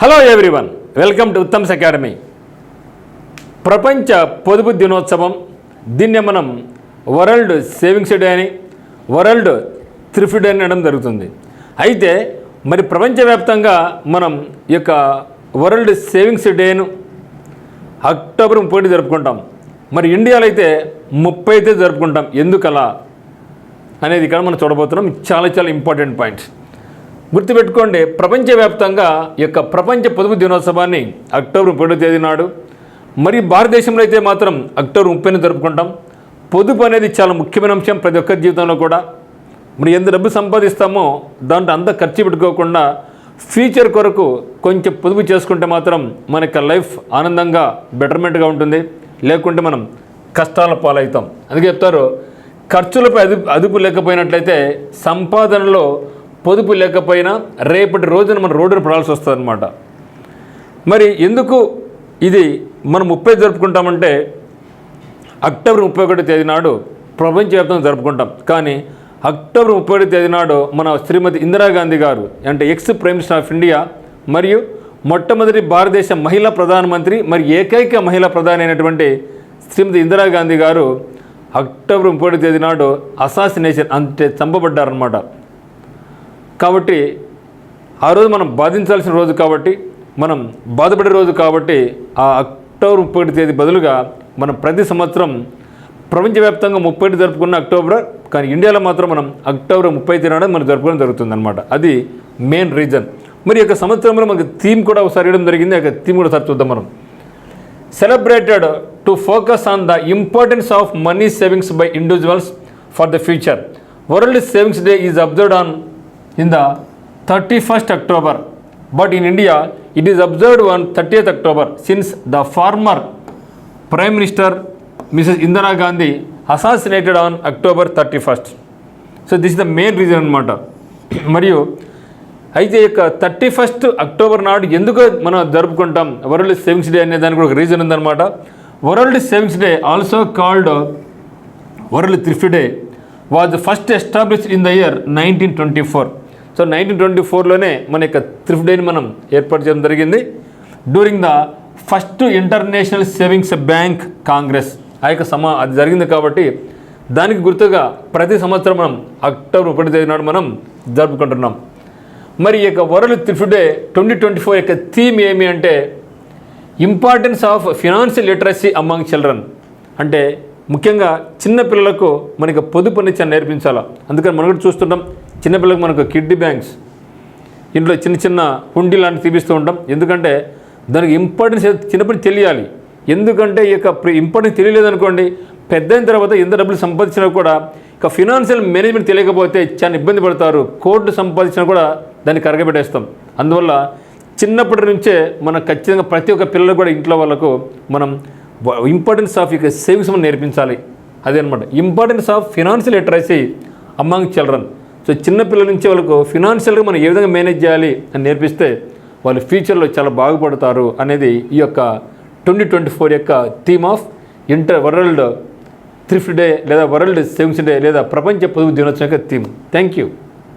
Hello everyone, welcome to Uttam's academy. ప్రపంచ పొదుపు దినోత్సవం, దీన్నే మనం వరల్డ్ సేవింగ్స్ డే అని, వరల్డ్ థ్రిఫ్ట్ డే అనడం జరుగుతుంది. అయితే మరి ప్రపంచవ్యాప్తంగా మనం ఈ యొక్క వరల్డ్ సేవింగ్స్ డేను అక్టోబర్ 30 జరుపుకుంటాం. మరి ఇండియాలో అయితే 30 జరుపుకుంటాం. ఎందుకలా అనేది ఇక్కడ మనం చూడబోతున్నాం. చాలా ఇంపార్టెంట్ పాయింట్స్ గుర్తుపెట్టుకోండి. ప్రపంచవ్యాప్తంగా ఈ యొక్క ప్రపంచ పొదుపు దినోత్సవాన్ని అక్టోబర్ 30 నాడు, మరి భారతదేశంలో అయితే మాత్రం అక్టోబర్ 30 జరుపుకుంటాం. పొదుపు అనేది చాలా ముఖ్యమైన అంశం ప్రతి ఒక్కరి జీవితంలో కూడా. మరి ఎంత డబ్బు సంపాదిస్తామో దాంట్లో అంతా ఖర్చు పెట్టుకోకుండా ఫ్యూచర్ కొరకు కొంచెం పొదుపు చేసుకుంటే మాత్రం మన యొక్క లైఫ్ ఆనందంగా బెటర్మెంట్గా ఉంటుంది. లేకుంటే మనం కష్టాల పాలవుతాం. అందుకే చెప్తారు, ఖర్చులపై అదుపు లేకపోయినట్లయితే సంపాదనలో పొదుపు లేకపోయినా రేపటి రోజున మనం రోడ్డును పడాల్సి వస్తుంది అన్నమాట. మరి ఎందుకు ఇది మనం 30 జరుపుకుంటామంటే అక్టోబర్ 31 నాడు ప్రపంచవ్యాప్తంగా జరుపుకుంటాం. కానీ అక్టోబర్ 31 నాడు మన శ్రీమతి ఇందిరాగాంధీ గారు, అంటే X prime minister of India మరియు మొట్టమొదటి భారతదేశ మహిళా ప్రధానమంత్రి మరి ఏకైక మహిళా ప్రధాని అయినటువంటి శ్రీమతి ఇందిరాగాంధీ గారు అక్టోబర్ 31 నాడు అసాసినేషన్ అంటే చంపబడ్డారనమాట. కాబట్టి ఆ రోజు మనం బాధించాల్సిన రోజు కాబట్టి, మనం బాధపడే రోజు కాబట్టి ఆ అక్టోబర్ 31 బదులుగా మనం ప్రతి సంవత్సరం ప్రపంచవ్యాప్తంగా 30 జరుపుకున్న అక్టోబర్, కానీ ఇండియాలో మాత్రం మనం అక్టోబర్ 30 నాడు మనం జరుపుకోవడం జరుగుతుంది అనమాట. అది మెయిన్ రీజన్. మరి యొక్క సంవత్సరంలో మనకి థీమ్ కూడా ఒకసారి ఇవ్వడం జరిగింది. ఆ థీమ్ కూడా ఒకసారి చూద్దాం మనం. Celebrated to focus on the importance of money savings by individuals for the future. World savings day is observed on in the 31st October, but in India it is observed on 30th October since the former Prime Minister Mrs. Indira Gandhi assassinated on October 31st. So this is the main reason అన్నమాట. మరియు అయితే ఇక 31st October నాడు ఎందుకు మనం జరుపుకుంటాం world savings day అనే దానికి కూడా ఒక రీజన్ ఉందన్నమాట. World savings day also called world thrift day was first established in the year 1924. So 1924లోనే మన యొక్క థ్రిఫ్ట్ డేని మనం ఏర్పాటు చేయడం జరిగింది. During the first international savings bank congress ఆ యొక్క అది జరిగింది కాబట్టి దానికి గుర్తుగా ప్రతి సంవత్సరం మనం అక్టోబర్ 31 నాడు మనం జరుపుకుంటున్నాం. మరి ఈ యొక్క వరల్డ్ థ్రిఫ్ట్ డే 2024 యొక్క థీమ్ ఏమి అంటే importance of financial literacy among children. అంటే ముఖ్యంగా చిన్నపిల్లలకు మనకి పొదుపు అనేది చాలా నేర్పించాలి. అందుకని మనం కూడా చూస్తుంటాం, చిన్నపిల్లలకు మనకు కిడ్నీ బ్యాంక్స్ ఇంట్లో చిన్న హుండీ లాంటివి తీపిస్తూ ఉంటాం. ఎందుకంటే దానికి ఇంపార్టెన్స్ చిన్నప్పుడు తెలియాలి. ఎందుకంటే ఈ యొక్క ఇంపార్టెన్స్ తెలియలేదనుకోండి, పెద్ద అయిన తర్వాత ఎంత డబ్బులు సంపాదించినా కూడా ఇక ఫినాన్షియల్ మేనేజ్మెంట్ తెలియకపోతే చాలా ఇబ్బంది పడతారు. కోర్టు సంపాదించినా కూడా దాన్ని కరగబెట్టేస్తాం. అందువల్ల చిన్నప్పటి నుంచే మనం ఖచ్చితంగా ప్రతి ఒక్క పిల్లలు కూడా ఇంట్లో వాళ్ళకు మనం ఇంపార్టెన్స్ ఆఫ్ ఇక సేవింగ్స్ మనం నేర్పించాలి. అదే అనమాట importance of financial literacy among children. So చిన్నపిల్లల నుంచి వాళ్ళకు ఫినాన్షియల్గా మనం ఏ విధంగా మేనేజ్ చేయాలి అని నేర్పిస్తే వాళ్ళు ఫ్యూచర్లో చాలా బాగుపడతారు అనేది ఈ యొక్క 2024 యొక్క theme of world thrift day లేదా వరల్డ్ సేవింగ్స్ డే లేదా ప్రపంచ పొదుపు దినోత్సవం యొక్క థీమ్. Thank you.